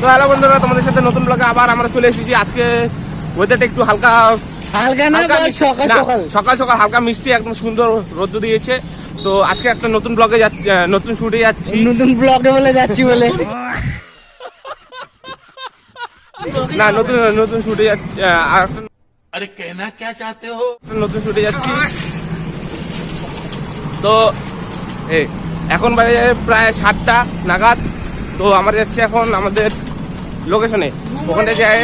তো হ্যালো বন্ধুরা, তোমাদের সাথে নতুন ব্লগে আবার আমরা চলে এসেছি। আজকে ওয়েদারটা একটু হালকা না, সকাল সকাল হালকা মিষ্টি, একদম সুন্দর রোদ্দুর দিয়েছে। তো আজকে একটা নতুন ব্লগে যাচ্ছি, নতুন শুটে যাচ্ছি। নতুন ব্লগে বলে যাচ্ছি বলে না, নতুন শুটে যাচ্ছি। अरे कहना क्या चाहते हो? নতুন শুটে যাচ্ছি। তো এখন বাজে প্রায় 7টা নাগাদ। তো আমরা যাচ্ছি এখন আমাদের লোকেশনে। ওখানে যাই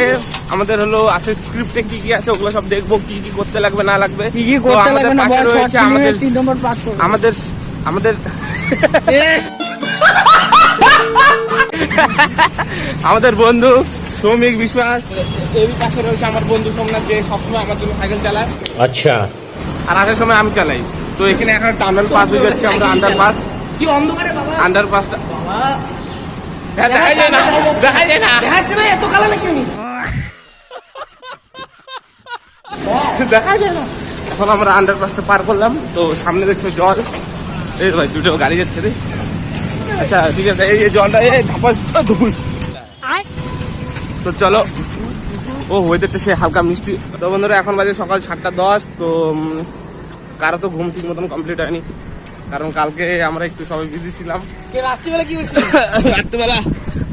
আমাদের হলো আছে স্ক্রিপ্টে কি কি আছে ওগুলো সব দেখবো, কি কি করতে লাগবে না লাগবে, কি কি করতে লাগবে না রয়েছে আমাদের 3 নম্বর পাস করব আমাদের আমাদের বন্ধু সৌমিক বিশ্বাস। এই পাশে রয়েছে আমার বন্ধু সোমনাথ, যে সবসময় আমার জন্য সাইকেল চালায়। अच्छा আর আসার সময় আমি চালাই। তো এখানে এখন টানেল পাস হয়ে যাচ্ছে, আমরা আন্ডারপাস। কি অন্ধকারে বাবা, আন্ডারপাসটা বাবা দেখা যায় না, দেখা যায় না, দেখাচ্ছে না, এত কালো নাকি আমি দেখা যায় না। এখন আমরা আন্ডারপাসটা পার করলাম। তো সামনে দেখছো জল, এই ভাই দুটো গাড়ি যাচ্ছে রে। আচ্ছা ঠিক আছে, এই জলটা ধাপাস ধুস। তো চলো, ও ওয়েদারটা সে হালকা মিষ্টি। তো বন্ধুরা এখন বাজে সকাল 7:10। তো কারো তো ঘুম ঠিক মতন কমপ্লিট হয়নি, কারণ কালকে আমরা একটু সবাই বিজি ছিলাম। রাত্রিবেলা কি করছিস? রাত্রিবেলা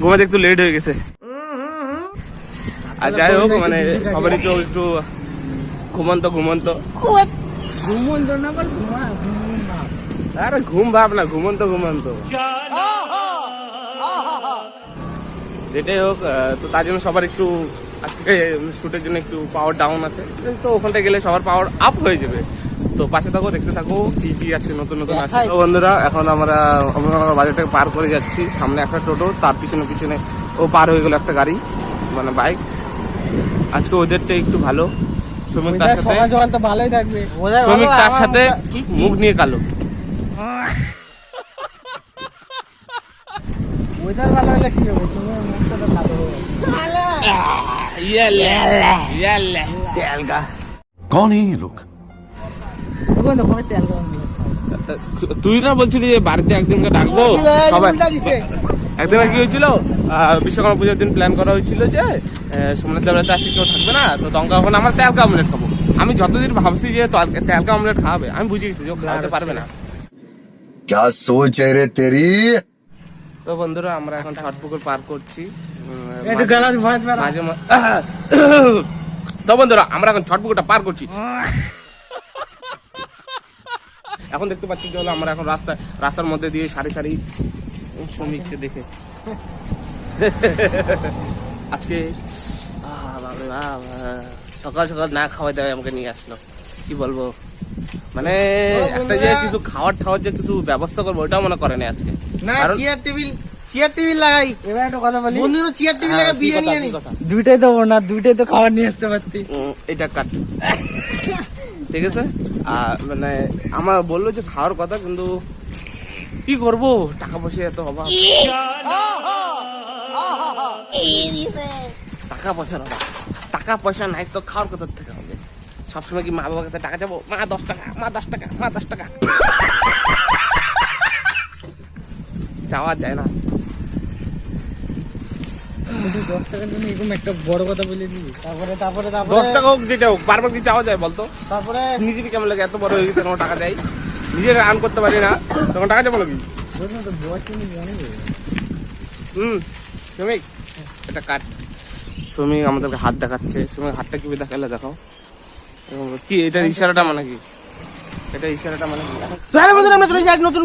ঘুমাতে একটু লেট হয়ে গেছে। আর যাই হোক, মানে সবারই তো একটু ঘুমন্ত না বল ঘুমা আরে ঘুম ভাব না, ঘুমন্ত যেটাই হোক। তো তার জন্য সবার একটু আজকে শুটের জন্য একটু পাওয়ার ডাউন আছে। তো ওখানটা গেলে সবার পাওয়ার আপ হয়ে যাবে। তো পাশে থাকো, দেখতে থাকো কি কি আছে, নতুন আছে। তো বন্ধুরা এখন আমরা বাজারটাকে পার করে যাচ্ছি। সামনে একটা টোটো, তার পিছনে ও পার হয়ে গেল একটা গাড়ি, মানে বাইক। আজকে ওদেরটা একটু ভালো। শ্রমিক তার সাথে তো ভালোই থাকবে, শ্রমিক তার সাথে মুখ নিয়ে কালো। ওয়েদার ভালো হলে কি হবে, তুমি মুখটা তো কালো হবে। कौन है ये लोग? দেখো না কোন তেল গরম দিল। তুই না বলছিলি যে বাড়িতে একদিনকে ডাকবো সবাই। একদিন কি হয়েছিল, বিশ্বকর্মা পুজোর দিন প্ল্যান করা হয়েছিল যে সোমনাথ দেবরাতে আসি, কেউ থাকবে না। তো দঙ্কা ওখানে আমরা তেলকা অমলেট খাবো। আমি যতদিন ভাবছি যে তেলকা অমলেট খাওয়াবে, আমি বুঝে গেছি যে ও খাওয়াতে পারবে না। क्या सोच है रे तेरी? তো বন্ধুরা আমরা এখন ছটপুকুর পার করছি। একটু গালাজ ভয়েস বাড়া। মাঝে তো বন্ধুরা আমরা এখন ছটপুকুরটা পার করছি। এখন দেখতে পাচ্ছি যে হলো আমরা এখন রাস্তার মধ্যে দিয়ে সারি শ্রমিককে দেখে আজকে সকাল সকাল না খাওয়া দাওয়া আমাকে নিয়ে আসলো। কি বলবো, মানে একটা যে কিছু খাওয়ার যে কিছু ব্যবস্থা করবো ওটাও মনে করে না আজকে। না চেয়ার টেবিল লাগাই। এবার একটা কথা বলি, বন্ধুরা চেয়ার টেবিল লাগা বিরিয়ানি আনি। কথা দুইটাই দেবো না, দুইটাই তো খাবার নিয়ে আসতে পারতি। এটা কাট, ঠিক আছে। আর মানে আমার বললো যে খাওয়ার কথা, কিন্তু কি করবো, টাকা পয়সা এত অভাব, টাকা পয়সা নাই তো খাওয়ার কথা থেকে হবে। সবসময় কি মা বাবার কাছে টাকা যাবো, মা 10 টাকা, মা 10 টাকা, মা 10 টাকা, যাওয়া যায় না। 10 টাকার জন্য এরকম একটা বড় কথা বলে দিবি। তারপরে 10 টাকা হোক যেটা হোক, বারবার কি চাওয়া যায় বলতো? তারপরে নিজেকে কেমন লাগে, এত বড় হয়ে গেছে কোনো টাকা দেয়, নিজের রান করতে পারি না, তখন টাকা যাবো নাকি? শ্রমিক এটা কাট। শ্রমিক আমাদেরকে হাত দেখাচ্ছে। শ্রমিক হাতটা কি দেখালে দেখাও, কি এটার ইশারাটা মানে কি? এটা ইশারাটা মানে কি? তার মধ্যে আমরা চলে যাই এক নতুন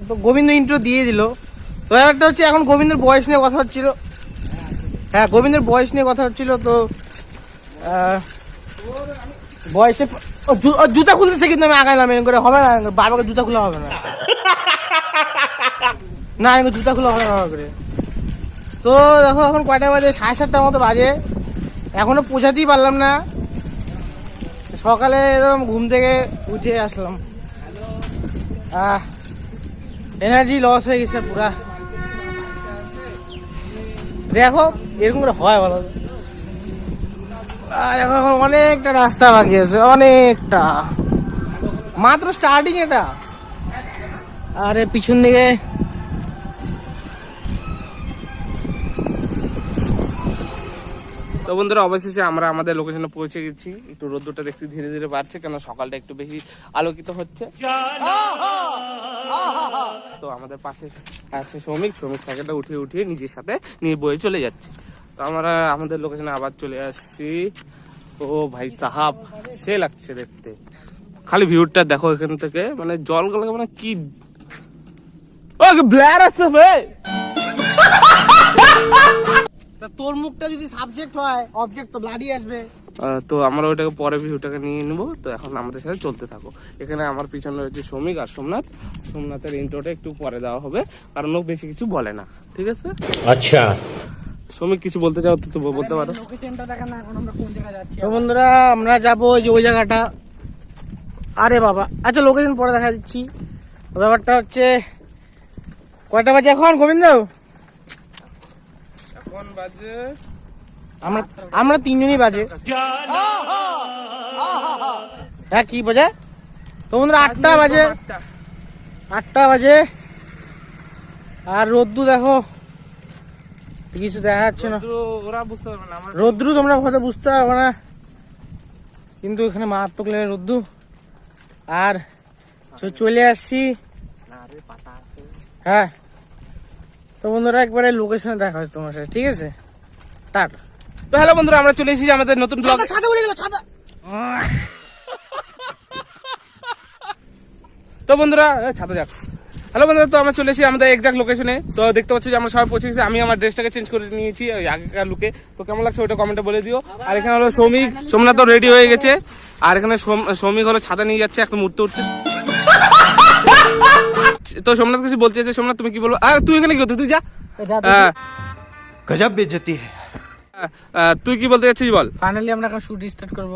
তো গোবিন্দ ইন্ট্রো দিয়ে দিল। তো একটা হচ্ছে এখন গোবিন্দের বয়স নিয়ে কথা হচ্ছিল। হ্যাঁ, গোবিন্দের বয়স নিয়ে কথা হচ্ছিল। তো বয়সে জুতা খুলতেছে, কিন্তু আমি আগাইলাম এরকম করে হবে না, বারবার জুতা খোলা হবে না, না এরকম জুতা খোলা হবে না বাবা করে। তো দেখো এখন কয়টা বাজে, 7:30টার মতো বাজে, এখনো পৌঁছাতেই পারলাম না। সকালে একদম ঘুম থেকে উঠে আসলাম, এনার্জি লস হয়ে গেছে পুরা। দেখো এরকম করে হয় বলো, এখন অনেকটা রাস্তা বাকি আছে, অনেকটা, মাত্র স্টার্টিং এটা। আরে পিছন দিকে তো বন্ধুরা অবশেষে আমরা আমাদের লোকেশনে পৌঁছে গেছি। একটু রোদ্দুরটা দেখতে ধীরে ধীরে বাড়ছে, কেন সকালটা একটু বেশি আলোকিত হচ্ছে। তো আমাদের পাশে আছে শ্রমিক সাইকেলটা উঠিয়ে নিজের সাথে নিয়ে বয়ে চলে যাচ্ছে। তো আমরা আমাদের লোকেশনে আবার চলে আসছি। ও ভাই সাহাব, সে লাগছে দেখতে। খালি ভিউটা দেখো এখান থেকে, মানে জলগুলো মানে কি ব্লার আসছে ভাই। তা তোর মুখটা যদি সাবজেক্ট হয় অবজেক্ট তো ব্লাডি আসবে। তো আমরা ওইটাকে পরে ভিউটাকে নিয়ে নেবো। তো এখন আমাদের সাথে চলতে থাকো। এখানে আমার পিছনে রয়েছে শ্রমিক আর সোমনাথের ইন্ট্রোটা একটু পরে দেওয়া হবে, কারণ ও বেশি কিছু বলে না, ঠিক আছে? अच्छा শ্রমিক কিছু বলতে চাও তো বলতে পারো। লোকেশনটা দেখেন না, এখন আমরা কোন জায়গায় যাচ্ছি। তো বন্ধুরা আমরা যাবো ওই যে ওই জায়গাটা। আরে বাবা, আচ্ছা লোকেশন পরে দেখা দিচ্ছি। ব্যাপারটা হচ্ছে কয়টা বাজে এখন গোবিন্দ? এখন বাজে আমরা তিনজনই বাজে। হ্যাঁ কি বাজে? তো বন্ধুরা 8টা বাজে। আর রোদ্দু দেখো, কিছু দেখা যাচ্ছে না। ওরা বুঝতে পারবে না, রোদ্দু তোমরা হয়তো বুঝতে পারবে না, কিন্তু এখানে মারাত্মক লেগে রোদ্দু। আর চলে আসছি। হ্যাঁ তো বন্ধুরা একবারে লোকেশনে দেখা হচ্ছে তোমার সাথে, ঠিক আছে? টাটা। তো হ্যালো বন্ধুরা, আমরা চলে এসেছি আমাদের নতুন ব্লগ। ছাতা উড়ে গেল, ছাতা। তো বন্ধুরা ছাতা যাক। হ্যালো বন্ধুরা, তো আমরা চলে এসেছি আমাদের এক্সাক্ট লোকেশনে। তো দেখতে পাচ্ছি যে আমরা সবাই পৌঁছে গেছি। আমি আমার ড্রেসটাকে চেঞ্জ করে নিয়েছি ওই আগেকার লুকে। তো কেমন লাগছে ওটা কমেন্টে বলে দিও। আর এখানে হলো সোমনাথ রেডি হয়ে গেছে। আর এখানে শ্রমিক হলো ছাতা নিয়ে যাচ্ছে একটা উঠতে। তো সোমনাথ কিছু বলছে যে, সোমনাথ তুমি কি বলবো? তুই এখানে কি করতে, তুই যা। गजब बेइज्जती है। তুই কি বলতে যাচ্ছিস বল। ফাইনালি আমরা এখন শুট স্টার্ট করব।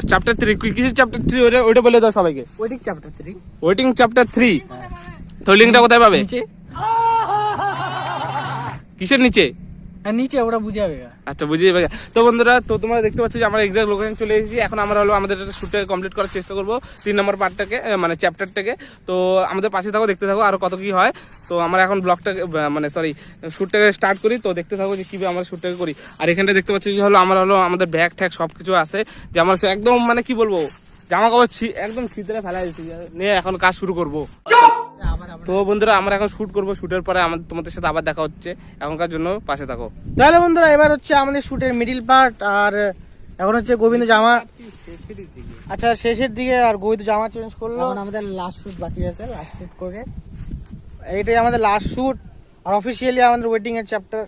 চ্যাপ্টার 3 কিসের চ্যাপ্টার 3 ওটা বলে দাও সবাইকে। Waiting chapter 3। Waiting chapter 3। তো লিংকটা কোথায় পাবে? নিচে। কিসের নিচে? আর নিচে ওরা বুঝে যাবে। আচ্ছা বুঝে যাবে। তো বন্ধুরা, তো তোমরা দেখতে পাচ্ছ যে আমরা এক্সাক্ট লোকেশন চলে এসেছি। এখন আমরা হলো আমাদের শুটটাকে কমপ্লিট করার চেষ্টা করবো 3 নম্বর পার্টটাকে, মানে চ্যাপ্টারটাকে। তো আমাদের পাশে থাকো, দেখতে থাকো আর কত কি হয়। তো আমরা এখন ব্লগটাকে মানে শুটটাকে স্টার্ট করি। তো দেখতে থাকো যে কিভাবে আমরা শুটটাকে করি। আর এখানটা দেখতে পাচ্ছি যে হলো আমাদের ব্যাগ ট্যাগ সব কিছু আছে, যে আমরা একদম মানে কি বলবো, জামা কাপড় একদম ছিতরে ফেলা দিয়েছি, নিয়ে এখন কাজ শুরু করবো। তো বন্ধুরা আমরা এখন শুট করবো। শুটের পরে তোমাদের সাথে আবার দেখা হচ্ছে। এখনকার জন্য পাশে থাকো। তাহলে বন্ধুরা এবার হচ্ছে আমাদের শুটের মিডিল পার্ট। আর এখন হচ্ছে গোবিন্দ জামা, আচ্ছা শেষের দিকে। আর গোবিন্দ জামা চেঞ্জ করলো। এখন আমাদের লাস্ট শুট বাকি আছে, লাস্ট শুট করে এইটাই আমাদের লাস্ট শুট। আর অফিসিয়ালি আমাদের ওয়েটিং এর চ্যাপ্টার।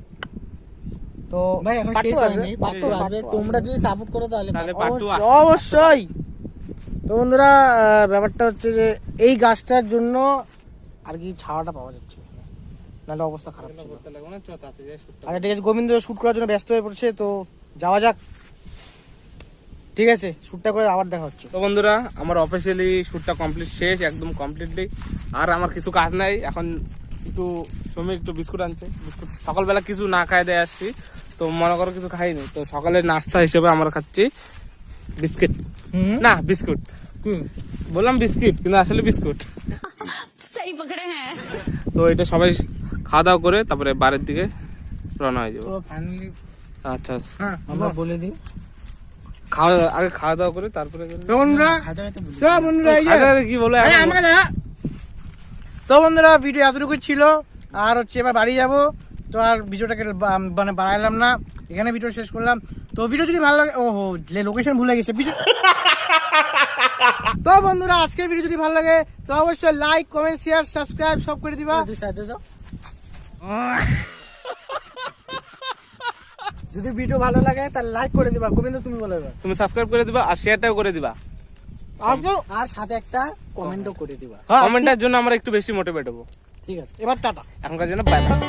তো ভাই এখন শেষ হয়নি, পার্ট 2 আসবে। তোমরা যদি সাপোর্ট করো তাহলে পার্ট 2 অবশ্যই। তো বন্ধুরা ব্যাপারটা হচ্ছে যে এই গাছটার জন্য আর কি ছাওয়াটা পাওয়া যাচ্ছে, নাহলে অবস্থা খারাপ ছিল। আচ্ছা ঠিক আছে, গোবিন্দ শুট করার জন্য ব্যস্ত হয়ে পড়ছে। তো যাওয়া যাক, ঠিক আছে? শুটটা করে আবার দেখা হচ্ছে। তো বন্ধুরা আমার অফিসিয়ালি শুটটা কমপ্লিট শেষ, একদম কমপ্লিটলি। আর আমার কিছু কাজ নাই এখন। একটু বিস্কুট আনছে। বিস্কুট সকালবেলা কিছু না খাই দিয়ে আসছি, তো মনে করো কিছু খাইনি। তো সকালের নাস্তা হিসেবে আমরা খাচ্ছি বিস্কিট। না বিস্কুট বললাম, বিস্কিট কিন্তু আসলে বিস্কুট। তো এটা সবাই খাওয়া দাওয়া করে তারপরে বাড়ির দিকে রওনা হয়ে যাবো। ফাইনালি আচ্ছা আমরা বলে দিই, আগে খাওয়া দাওয়া করে তারপরে কি বলে। তো বন্ধুরা ভিডিও এতটুকু ছিল। আর হচ্ছে এবার বাড়ি যাব। তো আর ভিডিওটাকে মানে বাড়াইলাম না, এখানে ভিডিও শেষ করলাম। তো ভিডিও যদি ভালো লাগে, ওহো লোকেশন ভুলে গেছে। তো বন্ধুরা আজকের ভিডিও যদি ভালো লাগে তো অবশ্যই লাইক, কমেন্ট, শেয়ার, সাবস্ক্রাইব সব করে দিবা। যদি ভিডিও ভালো লাগে তাহলে লাইক করে দিবা। গোবিন্দ তুমি বলো এবার। তুমি সাবস্ক্রাইব করে দিবা আর শেয়ারটাও করে দিবা, আর সাথে একটা কমেন্টও করে দিবা। কমেন্টের জন্য আমরা একটু বেশি মোটিভেট হবো। ঠিক আছে, এবার টাটা। এখনকার জন্য বাই বাই।